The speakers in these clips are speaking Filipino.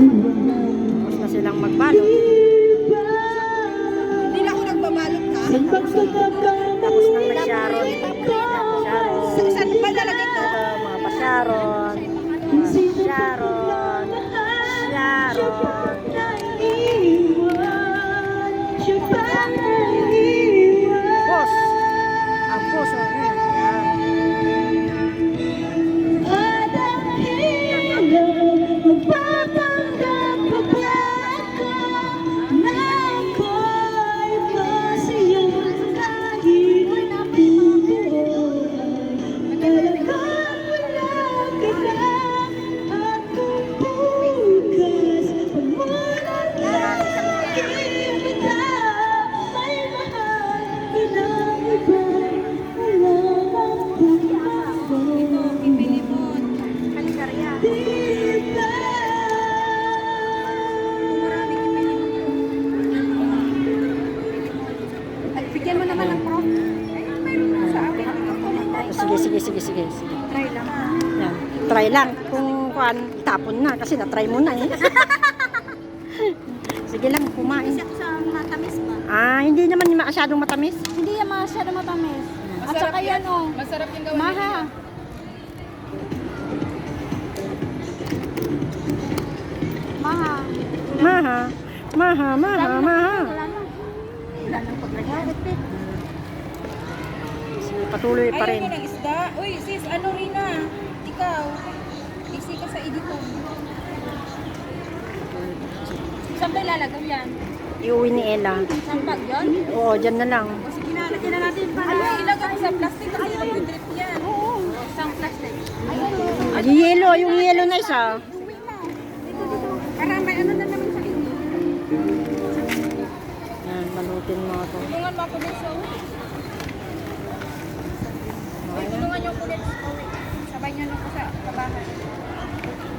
Tapos na silang magbalot. Hindi na ako nagbabalot ha. Tapos nang nag-sharon. Saan ba nalagay ko? Ito, mga pa-sharon. Sharon. Boss. Ang puso. Yan. Bigyan mo naman ng prof. Mayroon na sa akin. Sige. Try lang. Yan. Try lang. Kung itapon na kasi na-try mo na eh. Sige lang, kumain. Kasi ako sa matamis ba? Ah, hindi naman masyadong matamis. Hindi yan masyado matamis. At saka yan oh. Masarap yung gawa Maha. Maha. Maha. Wala na. Wala nang paglagay. Sige, patuloy pa Ayaw rin. mo ng isda? Uy, sis, ano Rina? Ikaw, busy ka sa editor. Saan ba ilalagay yan? Iuwi ni Ella. Saan bag yun? Oo, dyan na lang. O sige na, lagyan na natin para. Ano, ilagay mo sa plastic kasi mag-drip yan. Oo. Isang plastic. Yung yellow na isa. Uwi na. Dito. Para may ano na naman sa inyo. Yan, balutin mo ito. Tulungan mo ako din sa uwi. Uy, tulungan niyo ako din sa uwi. Sabay niyo ako sa kabahan.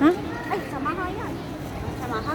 Ha? Ay, samaha yan. Samaha.